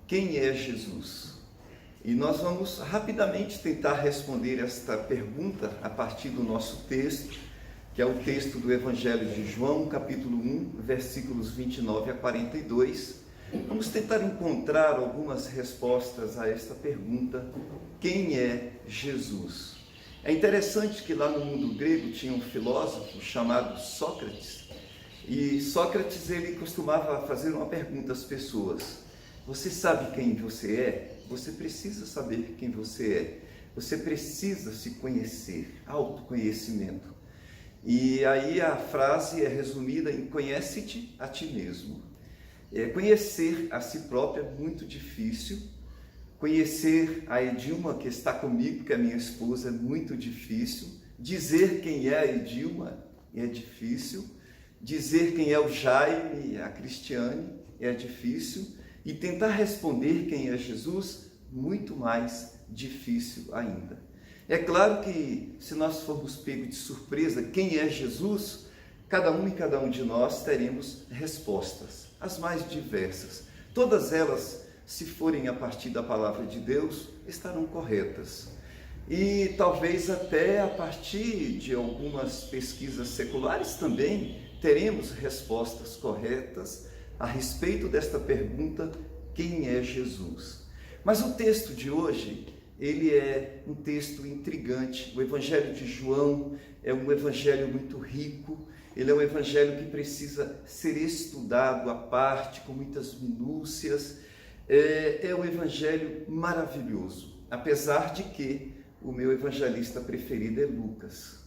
Quem é Jesus? E nós vamos rapidamente tentar responder esta pergunta a partir do nosso texto, que é o texto do Evangelho de João, capítulo 1, versículos 29 a 42. Vamos tentar encontrar algumas respostas a esta pergunta: quem é Jesus? É interessante que lá no mundo grego tinha um filósofo chamado Sócrates, e Sócrates ele costumava fazer uma pergunta às pessoas: você sabe quem você é? Você precisa saber quem você é. Você precisa se conhecer, autoconhecimento. E aí a frase é resumida em conhece-te a ti mesmo. Conhecer a si próprio é muito difícil. Conhecer a Edilma, que está comigo, que é minha esposa, é muito difícil. Dizer quem é a Edilma é difícil. Dizer quem é o Jaime, a Cristiane, é difícil. E tentar responder quem é Jesus, muito mais difícil ainda. É claro que se nós formos pegos de surpresa quem é Jesus, cada um e cada um de nós teremos respostas, as mais diversas. Todas elas, se forem a partir da palavra de Deus, estarão corretas. E talvez até a partir de algumas pesquisas seculares também teremos respostas corretas a respeito desta pergunta: quem é Jesus? Mas o texto de hoje, ele é um texto intrigante. O Evangelho de João é um evangelho muito rico, ele é um evangelho que precisa ser estudado à parte, com muitas minúcias. É um evangelho maravilhoso, apesar de que o meu evangelista preferido é Lucas.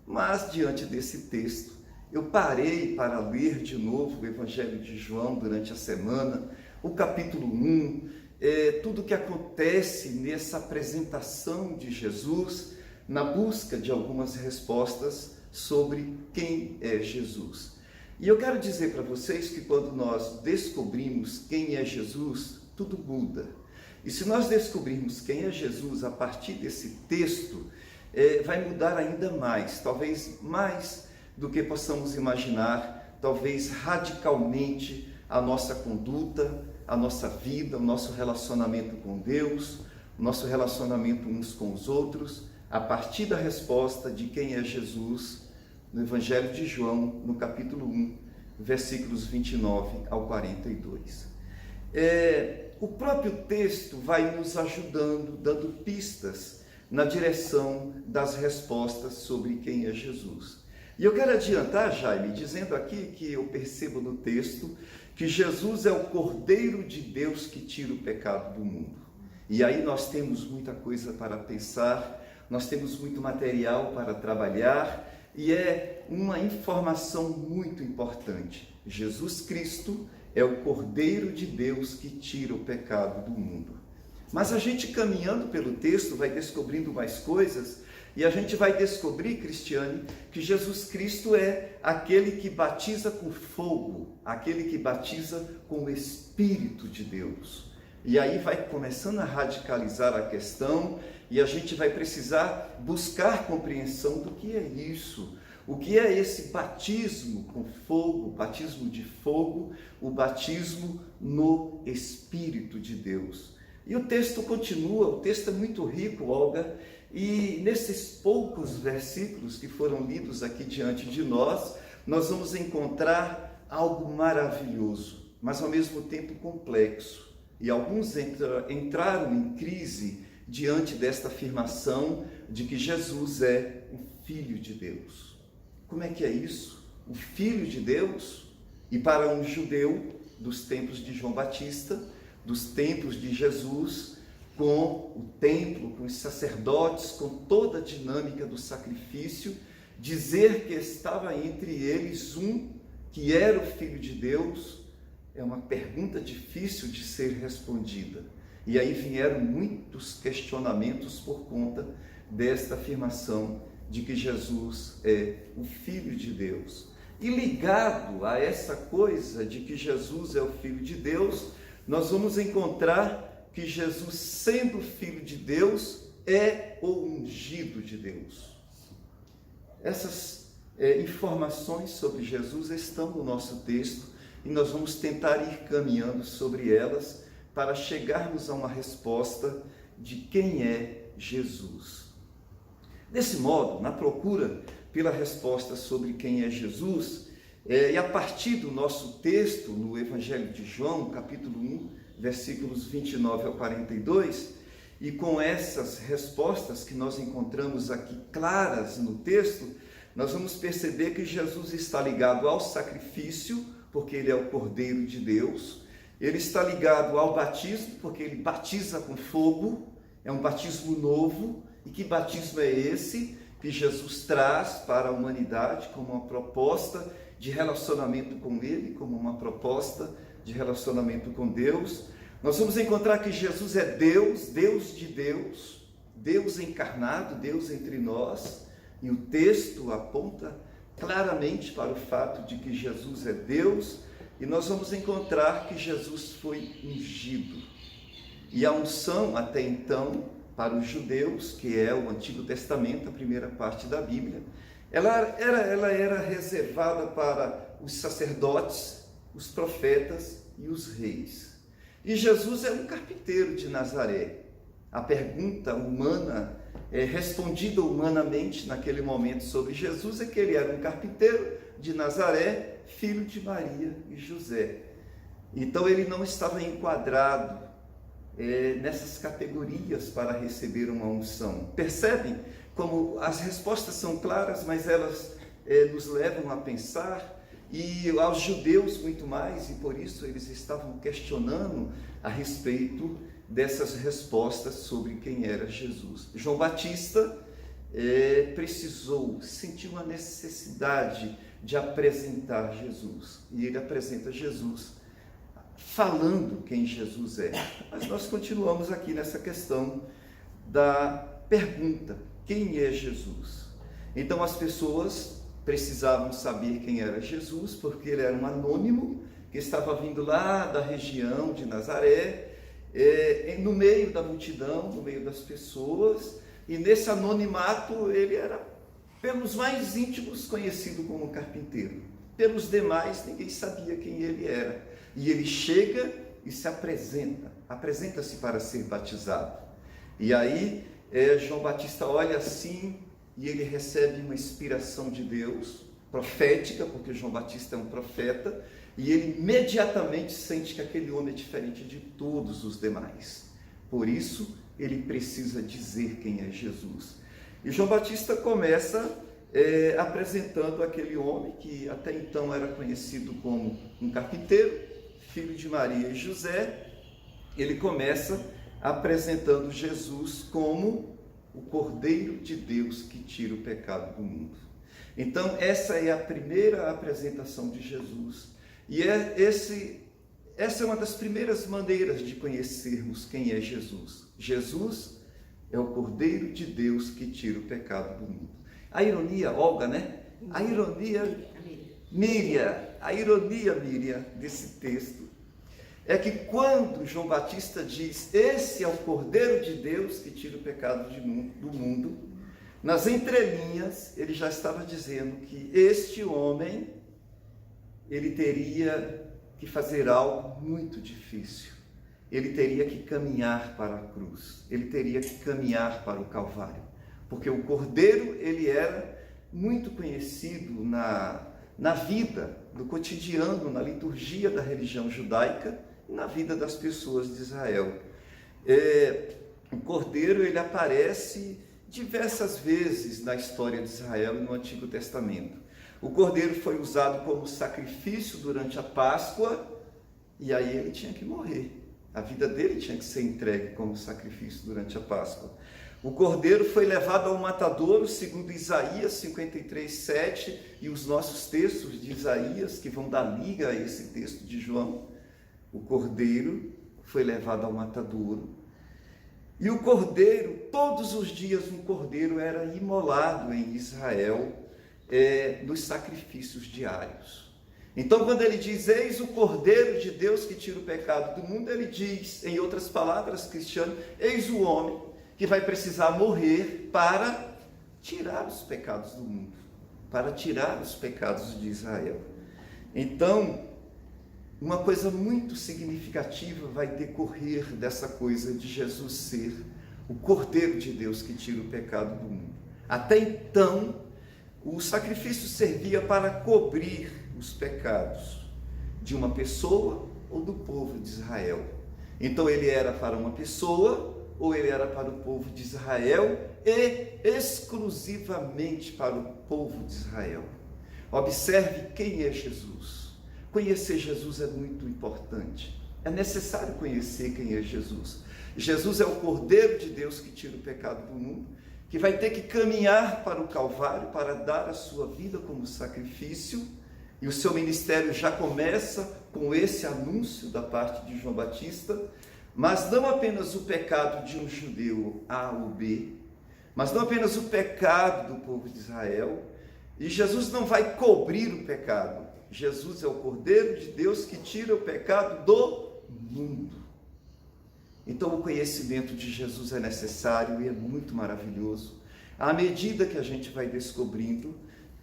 Mas diante desse texto, eu parei para ler de novo o Evangelho de João durante a semana, o capítulo 1, tudo o que acontece nessa apresentação de Jesus, na busca de algumas respostas sobre quem é Jesus. E eu quero dizer para vocês que quando nós descobrimos quem é Jesus, tudo muda. E se nós descobrirmos quem é Jesus a partir desse texto, vai mudar ainda mais, talvez mais do que possamos imaginar, talvez radicalmente a nossa conduta, a nossa vida, o nosso relacionamento com Deus, o nosso relacionamento uns com os outros, a partir da resposta de quem é Jesus, no Evangelho de João, no capítulo 1, versículos 29 ao 42. O próprio texto vai nos ajudando, dando pistas na direção das respostas sobre quem é Jesus. E eu quero adiantar, Jaime, dizendo aqui que eu percebo no texto que Jesus é o Cordeiro de Deus que tira o pecado do mundo. E aí nós temos muita coisa para pensar, nós temos muito material para trabalhar, e é uma informação muito importante. Jesus Cristo é o Cordeiro de Deus que tira o pecado do mundo. Mas a gente caminhando pelo texto vai descobrindo mais coisas, e a gente vai descobrir, Cristiane, que Jesus Cristo é aquele que batiza com fogo, aquele que batiza com o Espírito de Deus. E aí vai começando a radicalizar a questão, e a gente vai precisar buscar compreensão do que é isso. O que é esse batismo com fogo, batismo de fogo, o batismo no Espírito de Deus. E o texto continua, o texto é muito rico, Olga, e nesses poucos versículos que foram lidos aqui diante de nós, nós vamos encontrar algo maravilhoso, mas ao mesmo tempo complexo. E alguns entraram em crise diante desta afirmação de que Jesus é o Filho de Deus. Como é que é isso? O Filho de Deus? E para um judeu dos tempos de João Batista, dos tempos de Jesus, com o templo, com os sacerdotes, com toda a dinâmica do sacrifício, dizer que estava entre eles um que era o Filho de Deus, é uma pergunta difícil de ser respondida. E aí vieram muitos questionamentos por conta desta afirmação de que Jesus é o Filho de Deus. E ligado a essa coisa de que Jesus é o Filho de Deus, nós vamos encontrar que Jesus, sendo Filho de Deus, é o ungido de Deus. Essas informações sobre Jesus estão no nosso texto e nós vamos tentar ir caminhando sobre elas para chegarmos a uma resposta de quem é Jesus. Desse modo, na procura pela resposta sobre quem é Jesus, e a partir do nosso texto no Evangelho de João, capítulo 1, versículos 29 ao 42, e com essas respostas que nós encontramos aqui claras no texto, nós vamos perceber que Jesus está ligado ao sacrifício, porque ele é o Cordeiro de Deus. Ele está ligado ao batismo, porque ele batiza com fogo, é um batismo novo. E que batismo é esse que Jesus traz para a humanidade como uma proposta de relacionamento com ele, como uma proposta de relacionamento com Deus? Nós vamos encontrar que Jesus é Deus, Deus de Deus, Deus encarnado, Deus entre nós, e o texto aponta claramente para o fato de que Jesus é Deus, e nós vamos encontrar que Jesus foi ungido. E a unção, até então, para os judeus, que é o Antigo Testamento, a primeira parte da Bíblia, ela era reservada para os sacerdotes, os profetas e os reis. E Jesus é um carpinteiro de Nazaré. A pergunta humana, respondida humanamente naquele momento sobre Jesus, é que ele era um carpinteiro de Nazaré, filho de Maria e José. Então ele não estava enquadrado nessas categorias para receber uma unção. Percebem como as respostas são claras, mas elas nos levam a pensar, e aos judeus muito mais, e por isso eles estavam questionando a respeito dessas respostas sobre quem era Jesus. João Batista sentiu uma necessidade de apresentar Jesus, e ele apresenta Jesus falando quem Jesus é. Mas nós continuamos aqui nessa questão da pergunta: quem é Jesus? Então as pessoas precisavam saber quem era Jesus, porque ele era um anônimo que estava vindo lá da região de Nazaré, no meio da multidão, no meio das pessoas, e nesse anonimato ele era, pelos mais íntimos, conhecido como carpinteiro. Pelos demais, ninguém sabia quem ele era. E ele chega e se apresenta-se para ser batizado. E aí, João Batista olha assim, e ele recebe uma inspiração de Deus, profética, porque João Batista é um profeta, e ele imediatamente sente que aquele homem é diferente de todos os demais. Por isso, ele precisa dizer quem é Jesus. E João Batista começa apresentando aquele homem que até então era conhecido como um carpinteiro, filho de Maria e José. Ele começa apresentando Jesus como o Cordeiro de Deus que tira o pecado do mundo. Então, essa é a primeira apresentação de Jesus. E essa é uma das primeiras maneiras de conhecermos quem é Jesus. Jesus é o Cordeiro de Deus que tira o pecado do mundo. A ironia, Olga, né? A ironia, Miriam, desse texto é que quando João Batista diz: esse é o Cordeiro de Deus que tira o pecado do mundo, nas entrelinhas ele já estava dizendo que este homem, ele teria que fazer algo muito difícil. Ele teria que caminhar para a cruz, ele teria que caminhar para o Calvário, porque o Cordeiro, ele era muito conhecido na vida, no cotidiano, na liturgia da religião judaica e na vida das pessoas de Israel. O Cordeiro, ele aparece diversas vezes na história de Israel e no Antigo Testamento. O Cordeiro foi usado como sacrifício durante a Páscoa, e aí ele tinha que morrer. A vida dele tinha que ser entregue como sacrifício durante a Páscoa. O Cordeiro foi levado ao matadouro, segundo Isaías 53:7, e os nossos textos de Isaías, que vão dar liga a esse texto de João. O Cordeiro foi levado ao matadouro. E o Cordeiro, todos os dias um Cordeiro era imolado em Israel, nos sacrifícios diários. Então, quando ele diz: eis o Cordeiro de Deus que tira o pecado do mundo, ele diz, em outras palavras, Cristiano, eis o homem que vai precisar morrer para tirar os pecados do mundo, para tirar os pecados de Israel. Então, uma coisa muito significativa vai decorrer dessa coisa de Jesus ser o Cordeiro de Deus que tira o pecado do mundo. Até então, o sacrifício servia para cobrir os pecados de uma pessoa ou do povo de Israel. Então ele era para uma pessoa ou ele era para o povo de Israel e exclusivamente para o povo de Israel. Observe quem é Jesus. Conhecer Jesus é muito importante. É necessário conhecer quem é Jesus. Jesus é o Cordeiro de Deus que tira o pecado do mundo, que vai ter que caminhar para o Calvário para dar a sua vida como sacrifício, e o seu ministério já começa com esse anúncio da parte de João Batista, mas não apenas o pecado de um judeu A ou B, mas não apenas o pecado do povo de Israel, e Jesus não vai cobrir o pecado. Jesus é o Cordeiro de Deus que tira o pecado do mundo. Então o conhecimento de Jesus é necessário e é muito maravilhoso, à medida que a gente vai descobrindo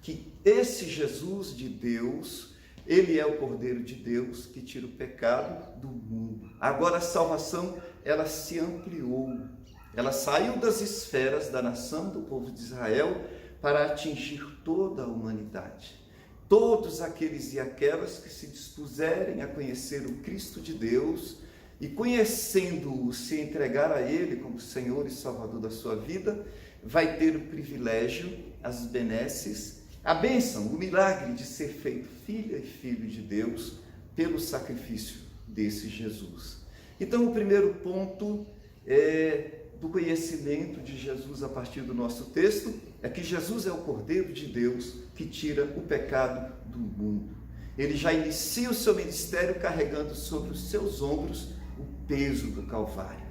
que esse Jesus de Deus, ele é o Cordeiro de Deus que tira o pecado do mundo. Agora a salvação, ela se ampliou, ela saiu das esferas da nação do povo de Israel para atingir toda a humanidade. Todos aqueles e aquelas que se dispuserem a conhecer o Cristo de Deus e, conhecendo-o, se entregar a Ele como Senhor e Salvador da sua vida, vai ter o privilégio, as benesses, a bênção, o milagre de ser feito filha e filho de Deus pelo sacrifício desse Jesus. Então, o primeiro ponto do conhecimento de Jesus a partir do nosso texto é que Jesus é o Cordeiro de Deus que tira o pecado do mundo. Ele já inicia o seu ministério carregando sobre os seus ombros o peso do Calvário.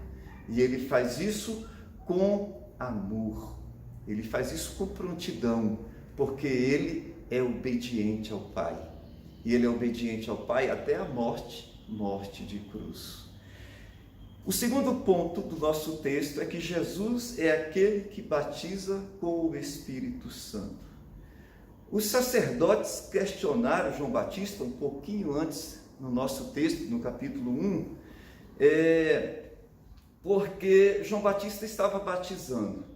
E ele faz isso com amor. Ele faz isso com prontidão, porque ele é obediente ao Pai. E ele é obediente ao Pai até a morte de cruz. O segundo ponto do nosso texto é que Jesus é aquele que batiza com o Espírito Santo. Os sacerdotes questionaram João Batista um pouquinho antes, no nosso texto, no capítulo 1, porque João Batista estava batizando.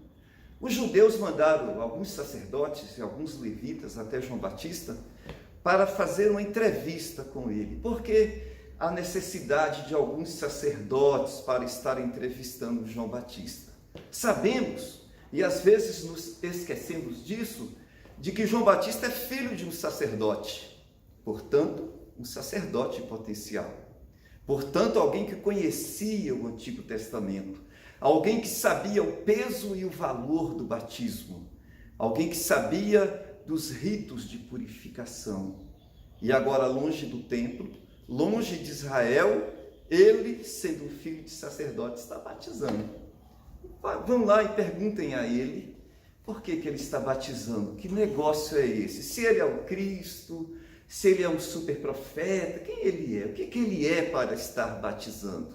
Os judeus mandaram alguns sacerdotes e alguns levitas até João Batista para fazer uma entrevista com ele, porque a necessidade de alguns sacerdotes para estar entrevistando João Batista. Sabemos, e às vezes nos esquecemos disso, de que João Batista é filho de um sacerdote, portanto, um sacerdote potencial. Portanto, alguém que conhecia o Antigo Testamento, alguém que sabia o peso e o valor do batismo, alguém que sabia dos ritos de purificação. E agora, longe do templo, longe de Israel, ele, sendo filho de sacerdote, está batizando. Vão lá e perguntem a ele por que ele está batizando, que negócio é esse? Se ele é o Cristo, se ele é um super profeta, quem ele é? O que ele é para estar batizando?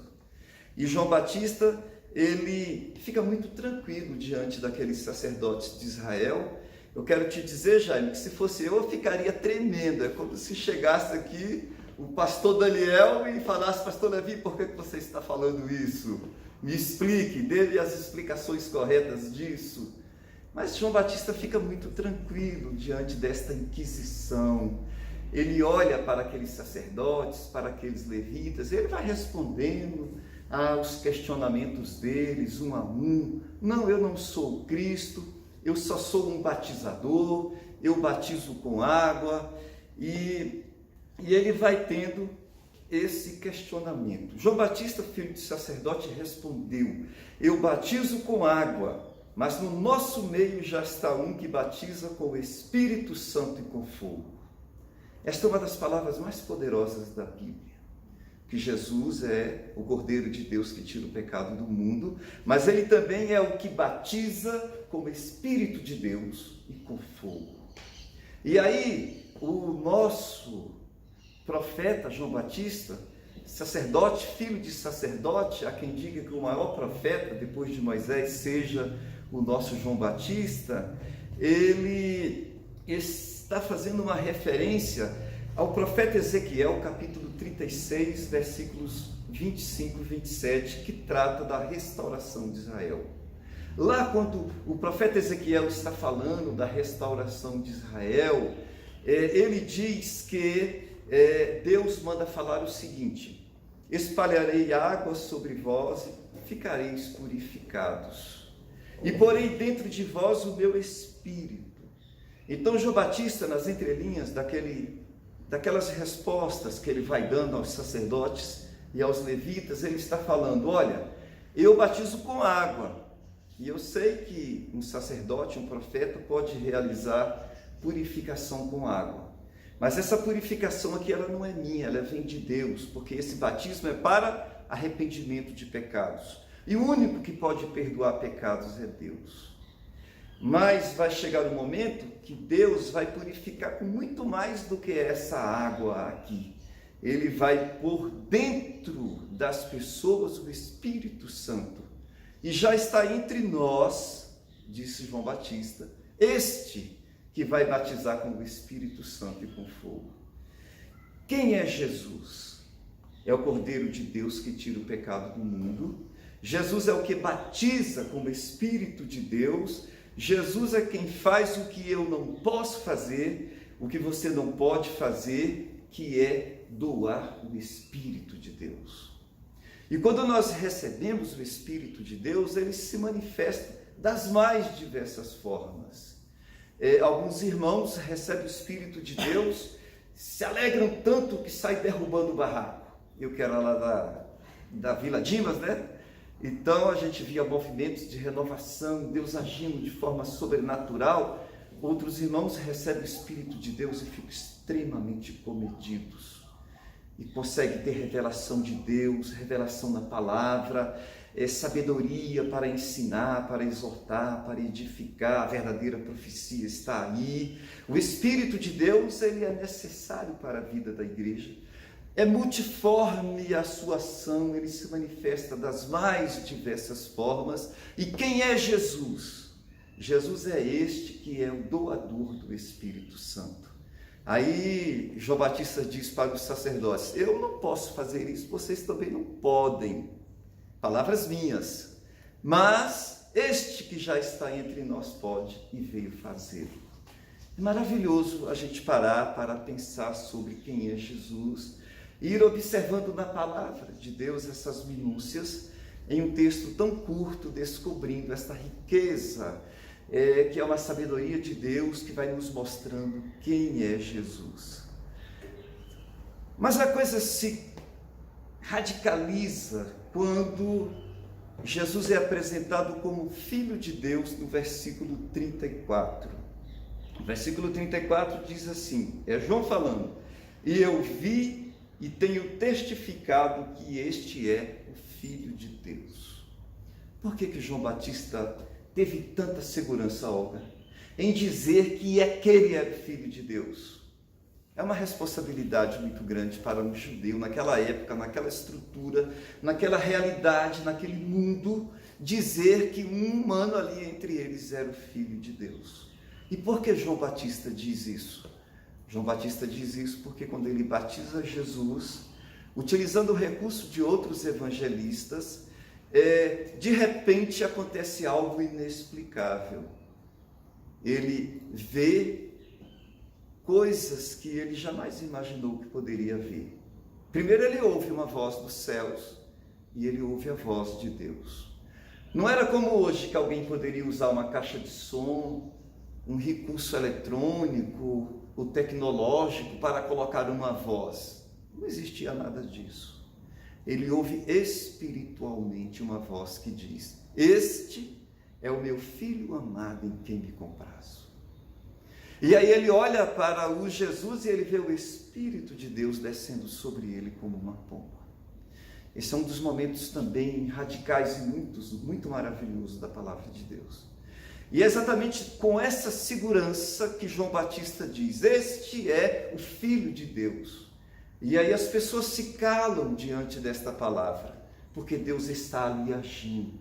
E João Batista, ele fica muito tranquilo diante daqueles sacerdotes de Israel. Eu quero te dizer, Jaime, que se fosse eu ficaria tremendo. É como se chegasse aqui o pastor Daniel e falasse: pastor Levi, por que você está falando isso? Me explique, dê as explicações corretas disso. Mas João Batista fica muito tranquilo diante desta inquisição. Ele olha para aqueles sacerdotes, para aqueles levitas, ele vai respondendo aos questionamentos deles, um a um. Não, eu não sou o Cristo, eu só sou um batizador, eu batizo com água. E ele vai tendo esse questionamento. João Batista, filho de sacerdote, respondeu: eu batizo com água, mas no nosso meio já está um que batiza com o Espírito Santo e com fogo. Esta é uma das palavras mais poderosas da Bíblia, que Jesus é o Cordeiro de Deus que tira o pecado do mundo, mas ele também é o que batiza com o Espírito de Deus e com fogo. E aí, o nosso profeta João Batista, sacerdote, filho de sacerdote, há quem diga que o maior profeta depois de Moisés seja o nosso João Batista, ele está fazendo uma referência ao profeta Ezequiel, capítulo 36, versículos 25 e 27, que trata da restauração de Israel. Lá, quando o profeta Ezequiel está falando da restauração de Israel, ele diz que Deus manda falar o seguinte: espalharei água sobre vós e ficareis purificados, e porei dentro de vós o meu espírito. Então João Batista, nas entrelinhas daquelas respostas que ele vai dando aos sacerdotes e aos levitas, ele está falando: olha, eu batizo com água, e eu sei que um sacerdote, um profeta, pode realizar purificação com água, mas essa purificação aqui, ela não é minha, ela vem de Deus, porque esse batismo é para arrependimento de pecados, e o único que pode perdoar pecados é Deus. Mas vai chegar um momento que Deus vai purificar com muito mais do que essa água aqui. Ele vai pôr dentro das pessoas o Espírito Santo. E já está entre nós, disse João Batista, este que vai batizar com o Espírito Santo e com fogo. Quem é Jesus? É o Cordeiro de Deus que tira o pecado do mundo. Jesus é o que batiza com o Espírito de Deus. Jesus é quem faz o que eu não posso fazer, o que você não pode fazer, que é doar o Espírito de Deus. E quando nós recebemos o Espírito de Deus, ele se manifesta das mais diversas formas. Alguns irmãos recebem o Espírito de Deus, se alegram tanto que saem derrubando o barraco. Eu que era lá da Vila Dimas, né? Então a gente via movimentos de renovação, Deus agindo de forma sobrenatural. Outros irmãos recebem o Espírito de Deus e ficam extremamente comedidos, e conseguem ter revelação de Deus, revelação da palavra, sabedoria para ensinar, para exortar, para edificar. A verdadeira profecia está aí. O Espírito de Deus, ele é necessário para a vida da igreja. É multiforme a sua ação, ele se manifesta das mais diversas formas. E quem é Jesus? Jesus é este que é o doador do Espírito Santo. Aí João Batista diz para os sacerdotes: eu não posso fazer isso, vocês também não podem. Palavras minhas. Mas este que já está entre nós pode e veio fazê-lo. É maravilhoso a gente parar para pensar sobre quem é Jesus, e ir observando na palavra de Deus essas minúcias, em um texto tão curto, descobrindo esta riqueza, que é uma sabedoria de Deus que vai nos mostrando quem é Jesus. Mas a coisa se radicaliza quando Jesus é apresentado como Filho de Deus no versículo 34. O versículo 34 diz assim, é João falando: e eu vi e tenho testificado que este é o Filho de Deus. Por que João Batista teve tanta segurança, Olga, em dizer que aquele é o Filho de Deus? É uma responsabilidade muito grande para um judeu, naquela época, naquela estrutura, naquela realidade, naquele mundo, dizer que um humano ali entre eles era o Filho de Deus. E por que João Batista diz isso? João Batista diz isso porque quando ele batiza Jesus, utilizando o recurso de outros evangelistas, de repente acontece algo inexplicável. Ele vê coisas que ele jamais imaginou que poderia ver. Primeiro ele ouve uma voz dos céus e ele ouve a voz de Deus. Não era como hoje, que alguém poderia usar uma caixa de som, um recurso eletrônico ou tecnológico para colocar uma voz. Não existia nada disso. Ele ouve espiritualmente uma voz que diz: este é o meu filho amado em quem me comprazo. E aí ele olha para o Jesus e ele vê o Espírito de Deus descendo sobre ele como uma pomba. Esse é um dos momentos também radicais e muito maravilhosos da palavra de Deus. E é exatamente com essa segurança que João Batista diz: este é o Filho de Deus. E aí as pessoas se calam diante desta palavra, porque Deus está ali agindo.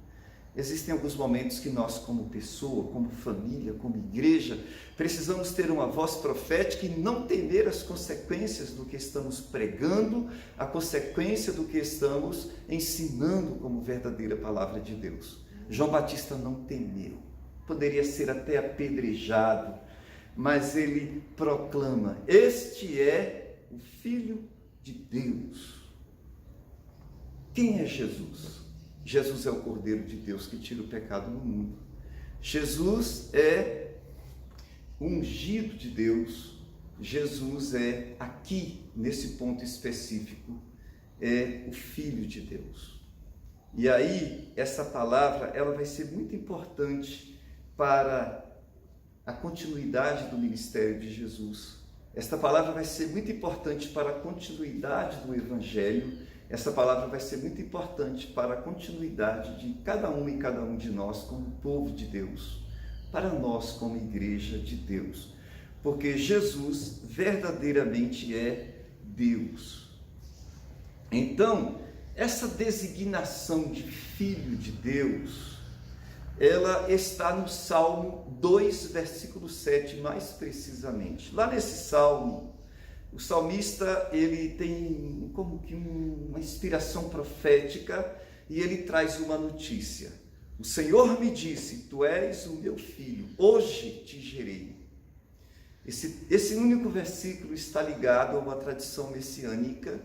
existem alguns momentos que nós, como pessoa, como família, como igreja, precisamos ter uma voz profética e não temer as consequências do que estamos pregando, a consequência do que estamos ensinando como verdadeira palavra de Deus. João Batista não temeu, poderia ser até apedrejado, mas ele proclama: este é o Filho de Deus. Quem é Jesus? Jesus é o Cordeiro de Deus que tira o pecado do mundo. Jesus é o ungido de Deus. Jesus é, aqui, nesse ponto específico, é o Filho de Deus. E aí, essa palavra, ela vai ser muito importante para a continuidade do ministério de Jesus. Esta palavra vai ser muito importante para a continuidade do Evangelho. Essa palavra vai ser muito importante para a continuidade de cada um e cada um de nós como povo de Deus, para nós como igreja de Deus, porque Jesus verdadeiramente é Deus. Então, essa designação de Filho de Deus, ela está no Salmo 2, versículo 7, mais precisamente. Lá nesse Salmo, o salmista, ele tem como que uma inspiração profética e ele traz uma notícia. O Senhor me disse: tu és o meu filho, hoje te gerei. Esse único versículo está ligado a uma tradição messiânica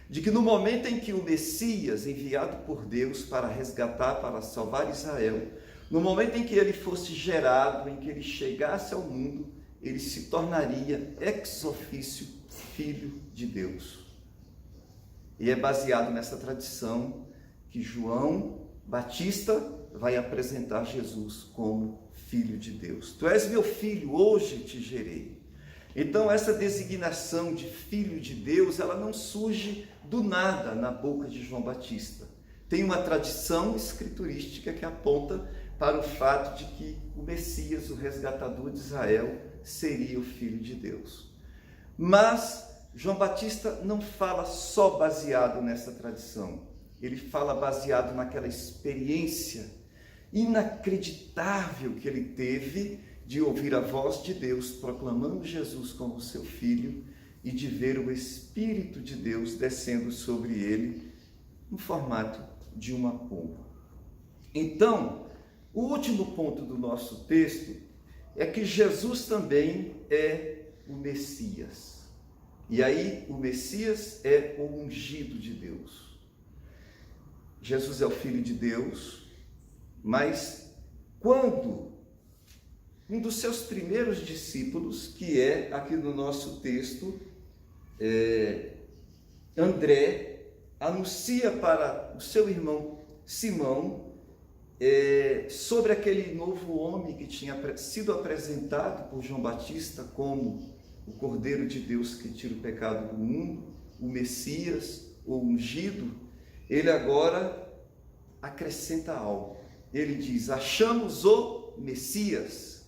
de que no momento em que o Messias, enviado por Deus para resgatar, para salvar Israel, no momento em que ele fosse gerado, em que ele chegasse ao mundo, ele se tornaria ex officio Filho de Deus. E é baseado nessa tradição que João Batista vai apresentar Jesus como Filho de Deus. Tu és meu filho, hoje te gerei. Então essa designação de Filho de Deus, ela não surge do nada na boca de João Batista. Tem uma tradição escriturística que aponta para o fato de que o Messias, o resgatador de Israel, seria o Filho de Deus. Mas João Batista não fala só baseado nessa tradição, ele fala baseado naquela experiência inacreditável que ele teve de ouvir a voz de Deus proclamando Jesus como seu filho e de ver o Espírito de Deus descendo sobre ele no formato de uma pomba. Então, o último ponto do nosso texto é que Jesus também é o Messias. E aí, o Messias é o ungido de Deus. Jesus é o Filho de Deus, mas quando um dos seus primeiros discípulos, que é aqui no nosso texto, André, anuncia para o seu irmão Simão sobre aquele novo homem que tinha sido apresentado por João Batista como o Cordeiro de Deus que tira o pecado do mundo, o Messias, o ungido, ele agora acrescenta algo. Ele diz: achamos o Messias,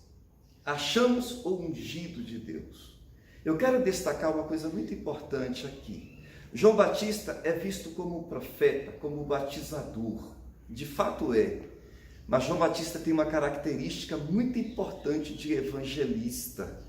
achamos o ungido de Deus. Eu quero destacar uma coisa muito importante aqui. João Batista é visto como um profeta, como um batizador. De fato é. Mas João Batista tem uma característica muito importante de evangelista,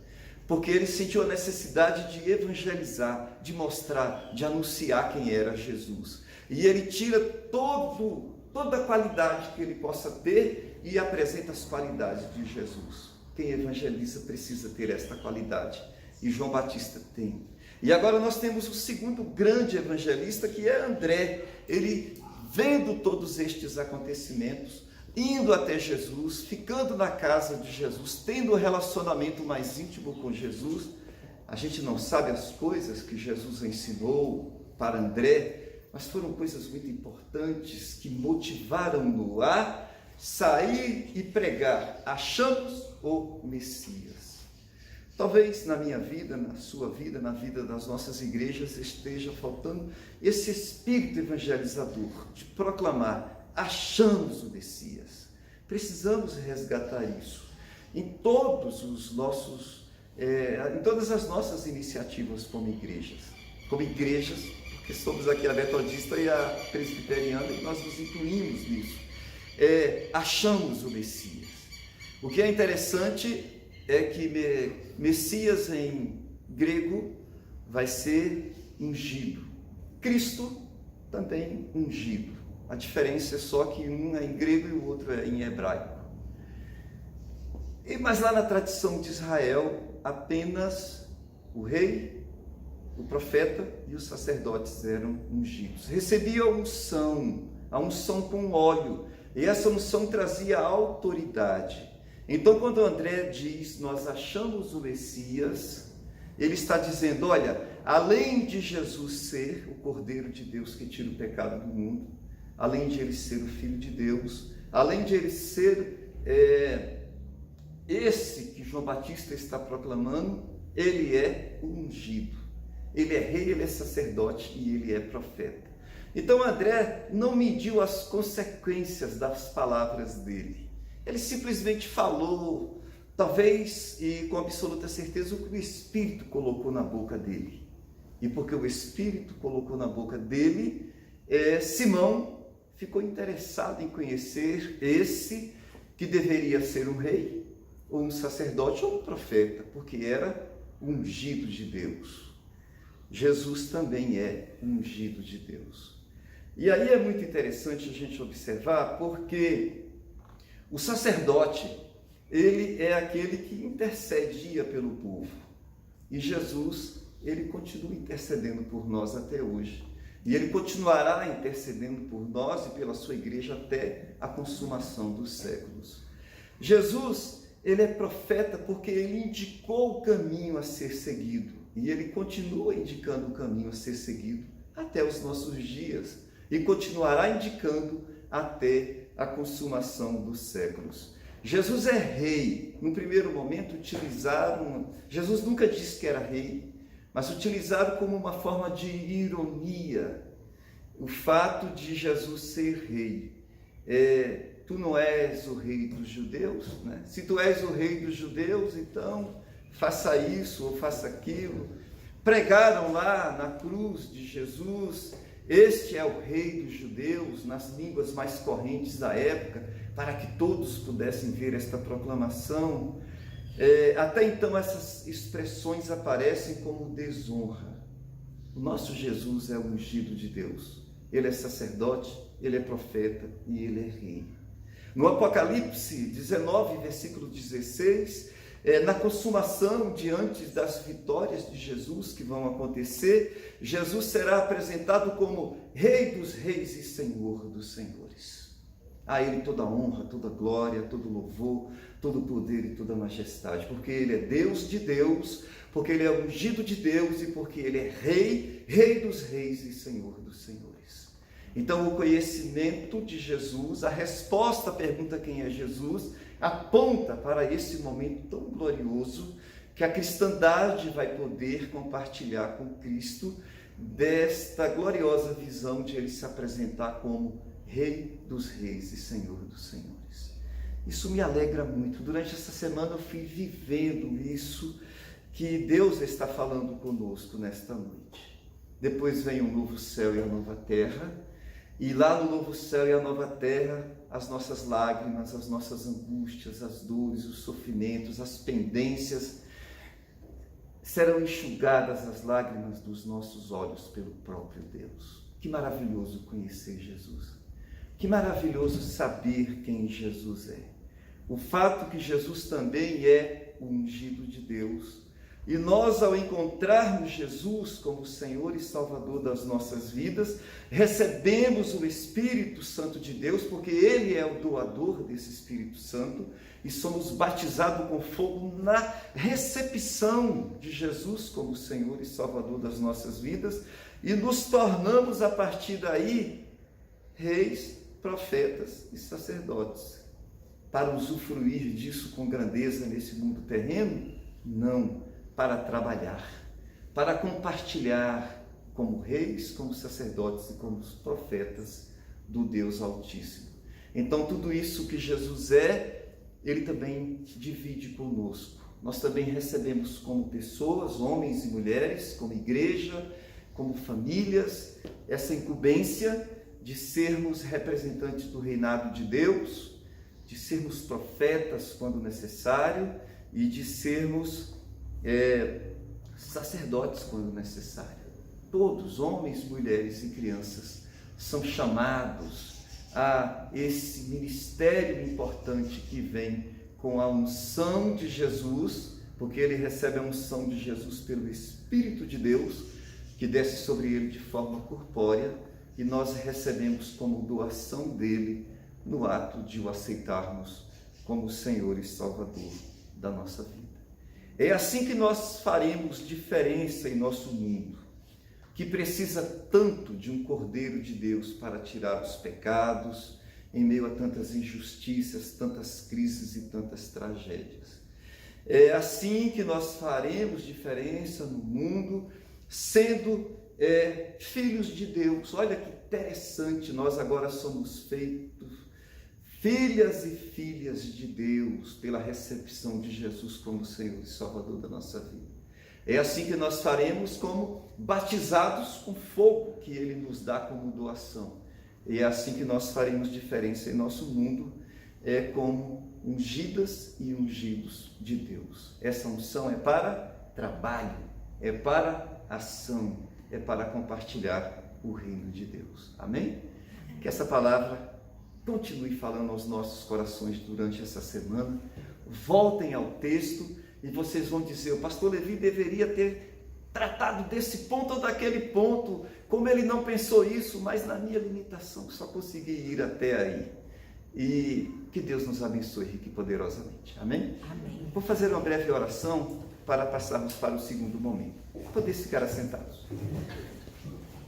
porque ele sentiu a necessidade de evangelizar, de mostrar, de anunciar quem era Jesus. E ele tira toda a qualidade que ele possa ter e apresenta as qualidades de Jesus. Quem evangeliza precisa ter esta qualidade, e João Batista tem. E agora nós temos o segundo grande evangelista, que é André. Ele, vendo todos estes acontecimentos, indo até Jesus, ficando na casa de Jesus, tendo um relacionamento mais íntimo com Jesus. A gente não sabe as coisas que Jesus ensinou para André, mas foram coisas muito importantes que motivaram-no a sair e pregar: achamos o Messias. Talvez na minha vida, na sua vida, na vida das nossas igrejas esteja faltando esse espírito evangelizador de proclamar: achamos o Messias. Precisamos resgatar isso em todas as nossas iniciativas como igrejas, porque somos aqui a metodista e a presbiteriana, e nós nos incluímos nisso. achamos o Messias. O que é interessante é que Messias em grego vai ser ungido. Cristo também ungido. A diferença é só que um é em grego e o outro é em hebraico. Mas lá na tradição de Israel, apenas o rei, o profeta e os sacerdotes eram ungidos. Recebiam a unção com óleo, e essa unção trazia autoridade. Então, quando André diz, nós achamos o Messias, ele está dizendo, olha, além de Jesus ser o Cordeiro de Deus que tira o pecado do mundo, além de ele ser o Filho de Deus, além de ele ser esse que João Batista está proclamando, ele é o ungido. Ele é rei, ele é sacerdote e ele é profeta. Então André não mediu as consequências das palavras dele. Ele simplesmente falou, talvez e com absoluta certeza, o que o Espírito colocou na boca dele. E porque o Espírito colocou na boca dele, Simão ficou interessado em conhecer esse que deveria ser um rei, ou um sacerdote, ou um profeta, porque era ungido de Deus. Jesus também é ungido de Deus. E aí é muito interessante a gente observar, porque o sacerdote, ele é aquele que intercedia pelo povo. E Jesus, ele continua intercedendo por nós até hoje. E ele continuará intercedendo por nós e pela sua igreja até a consumação dos séculos. Jesus, ele é profeta porque ele indicou o caminho a ser seguido. E ele continua indicando o caminho a ser seguido até os nossos dias. E continuará indicando até a consumação dos séculos. Jesus é rei. No primeiro momento Jesus nunca disse que era rei, mas utilizaram como uma forma de ironia o fato de Jesus ser rei. Tu não és o rei dos judeus, né? Se tu és o rei dos judeus, então faça isso ou faça aquilo. Pregaram lá na cruz de Jesus, este é o rei dos judeus, nas línguas mais correntes da época, para que todos pudessem ver esta proclamação. Até então essas expressões aparecem como desonra. O nosso Jesus é o ungido de Deus. Ele é sacerdote, ele é profeta e ele é rei. No Apocalipse 19, versículo 16, na consumação diante das vitórias de Jesus que vão acontecer, Jesus será apresentado como Rei dos Reis e Senhor dos Senhores. A Ele toda honra, toda glória, todo louvor, todo poder e toda majestade, porque Ele é Deus de Deus, porque Ele é ungido de Deus e porque Ele é Rei, Rei dos Reis e Senhor dos Senhores. Então, o conhecimento de Jesus, a resposta à pergunta quem é Jesus, aponta para esse momento tão glorioso que a cristandade vai poder compartilhar com Cristo desta gloriosa visão de Ele se apresentar como Rei dos Reis e Senhor dos Senhores. Isso me alegra muito. Durante essa semana eu fui vivendo isso que Deus está falando conosco nesta noite. Depois vem o novo céu e a nova terra, e lá no novo céu e a nova terra, as nossas lágrimas, as nossas angústias, as dores, os sofrimentos, as pendências, serão enxugadas as lágrimas dos nossos olhos pelo próprio Deus. Que maravilhoso conhecer Jesus. Que maravilhoso saber quem Jesus é. O fato que Jesus também é o ungido de Deus. E nós, ao encontrarmos Jesus como Senhor e Salvador das nossas vidas, recebemos o Espírito Santo de Deus, porque Ele é o doador desse Espírito Santo, e somos batizados com fogo na recepção de Jesus como Senhor e Salvador das nossas vidas, e nos tornamos, a partir daí, reis, profetas e sacerdotes. Para usufruir disso com grandeza nesse mundo terreno? Não. Para trabalhar, para compartilhar como reis, como sacerdotes e como profetas do Deus Altíssimo. Então, tudo isso que Jesus é, Ele também divide conosco. Nós também recebemos como pessoas, homens e mulheres, como igreja, como famílias, essa incumbência de sermos representantes do reinado de Deus, de sermos profetas quando necessário e de sermos sacerdotes quando necessário. Todos, homens, mulheres e crianças, são chamados a esse ministério importante que vem com a unção de Jesus, porque ele recebe a unção de Jesus pelo Espírito de Deus, que desce sobre ele de forma corpórea, e nós recebemos como doação dele no ato de o aceitarmos como Senhor e Salvador da nossa vida. É assim que nós faremos diferença em nosso mundo, que precisa tanto de um Cordeiro de Deus para tirar os pecados, em meio a tantas injustiças, tantas crises e tantas tragédias. É assim que nós faremos diferença no mundo, sendo filhos de Deus. Olha que interessante, nós agora somos feitos filhas e filhas de Deus pela recepção de Jesus como Senhor e Salvador da nossa vida. É assim que nós faremos como batizados com fogo que Ele nos dá como doação. E é assim que nós faremos diferença em nosso mundo, como ungidas e ungidos de Deus. Essa unção é para trabalho, é para ação, é para compartilhar o reino de Deus. Amém? Que essa palavra continue falando aos nossos corações durante essa semana. Voltem ao texto e vocês vão dizer: o pastor Levi deveria ter tratado desse ponto ou daquele ponto, como ele não pensou isso, mas na minha limitação só consegui ir até aí. E que Deus nos abençoe rique e poderosamente. Amém? Amém. Vou fazer uma breve oração para passarmos para o segundo momento. Poder ficar assentados.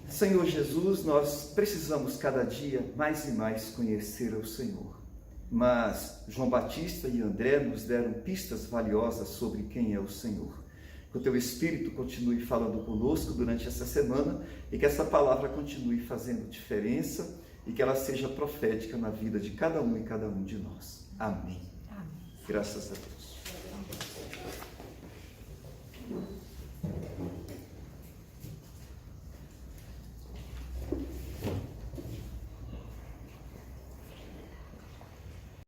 Senhor Jesus, nós precisamos cada dia mais e mais conhecer o Senhor. Mas João Batista e André nos deram pistas valiosas sobre quem é o Senhor. Que o Teu Espírito continue falando conosco durante essa semana e que essa palavra continue fazendo diferença e que ela seja profética na vida de cada um e cada um de nós. Amém. Amém. Graças a Deus.